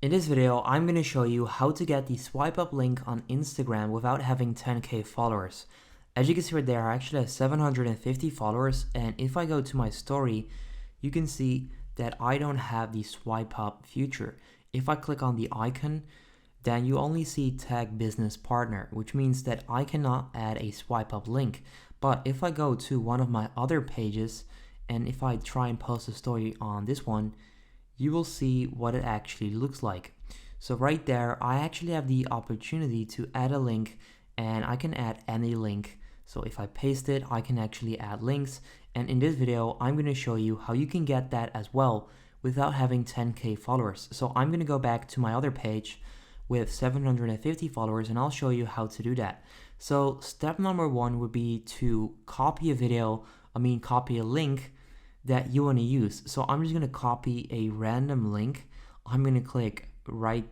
In this video, I'm going to show you how to get the swipe up link on Instagram without having 10k followers. As you can see right there, I actually have 750 followers, and if I go to my story, you can see that I don't have the swipe up feature. If I click on the icon, then you only see tag business partner, which means that I cannot add a swipe up link. But if I go to one of my other pages, and if I try and post a story on this one, you will see what it actually looks like. So right there, I actually have the opportunity to add a link, and I can add any link. So if I paste it, I can actually add links. And in this video, I'm going to show you how you can get that as well without having 10k followers. So I'm going to go back to my other page with 750 followers, and I'll show you how to do that. So step number one would be to copy a link that you want to use. So I'm just going to copy a random link. I'm going to click right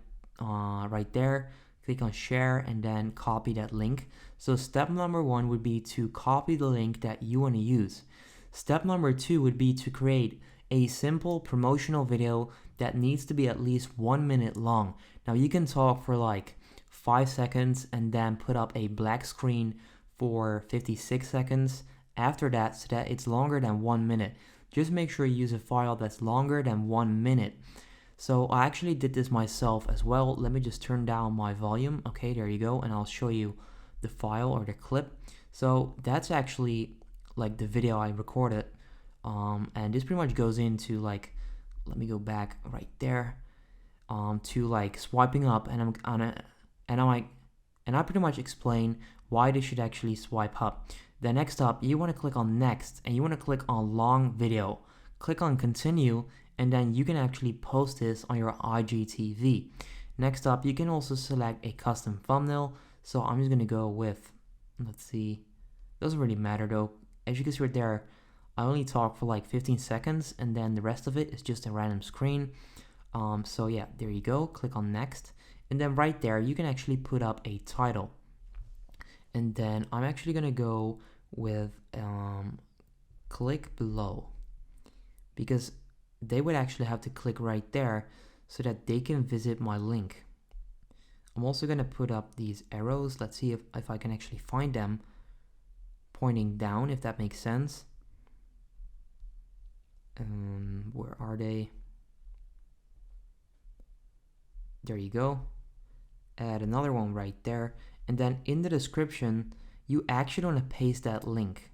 there, click on share, and then copy that link. So step number one would be to copy the link that you want to use. Step number two would be to create a simple promotional video that needs to be at least 1 minute long. Now you can talk for like 5 seconds and then put up a black screen for 56 seconds after that, so that it's longer than 1 minute. Just make sure you use a file that's longer than 1 minute. So I actually did this myself as well. Let me just turn down my volume. Okay, there you go. And I'll show you the file or the clip. So that's actually like the video I recorded. And this pretty much goes into like, let me go back right there, to like swiping up, and I pretty much explain why they should actually swipe up. Then next up, you want to click on next, and you want to click on long video. Click on continue, and then you can actually post this on your IGTV. Next up, you can also select a custom thumbnail. So I'm just going to go with, let's see, doesn't really matter though. As you can see right there, I only talk for like 15 seconds, and then the rest of it is just a random screen. So yeah, there you go. Click on next, and then right there, you can actually put up a title. And then I'm actually going to go with click below, because they would actually have to click right there so that they can visit my link. I'm also going to put up these arrows. Let's see if I can actually find them pointing down, if that makes sense. Where are they? There you go. Add another one right there. And then in the description, you actually want to paste that link.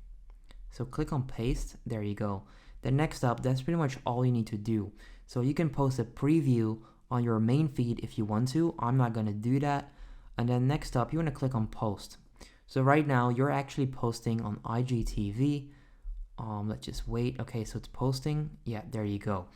So click on paste. There you go. Then next up, that's pretty much all you need to do. So you can post a preview on your main feed if you want to. I'm not going to do that. And then next up, you want to click on post. So right now, you're actually posting on IGTV. Let's just wait. Okay, so it's posting. Yeah, there you go.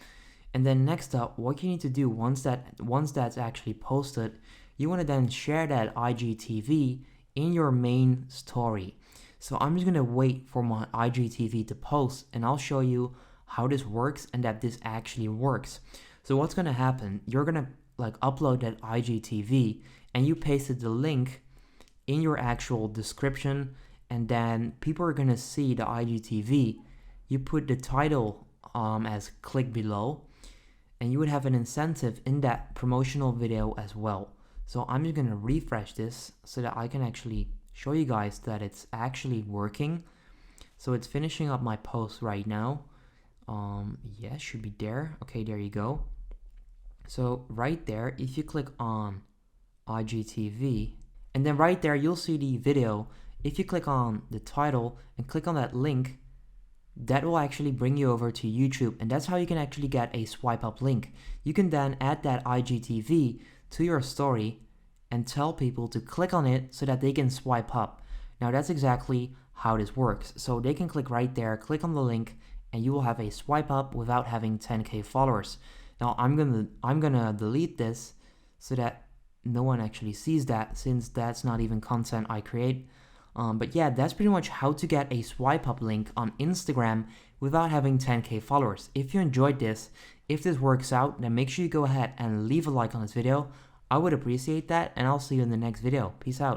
And then next up, what you need to do once that's actually posted, you want to then share that IGTV in your main story. So I'm just going to wait for my IGTV to post, and I'll show you how this works and that this actually works. So what's going to happen, you're going to like upload that IGTV, and you pasted the link in your actual description, and then people are going to see the IGTV. You put the title as click below, and you would have an incentive in that promotional video as well. So I'm just going to refresh this so that I can actually show you guys that it's actually working. So it's finishing up my post right now. Yeah, should be there. Okay, there you go. So right there, if you click on IGTV, and then right there, you'll see the video. If you click on the title and click on that link, that will actually bring you over to YouTube, and that's how you can actually get a swipe up link. You can then add that IGTV to your story and tell people to click on it so that they can swipe up. Now that's exactly how this works. So they can click right there, click on the link, and you will have a swipe up without having 10k followers. Now I'm gonna delete this so that no one actually sees that, since that's not even content I create. But yeah, that's pretty much how to get a swipe up link on Instagram without having 10k followers. If you enjoyed this, if this works out, then make sure you go ahead and leave a like on this video. I would appreciate that, and I'll see you in the next video. Peace out.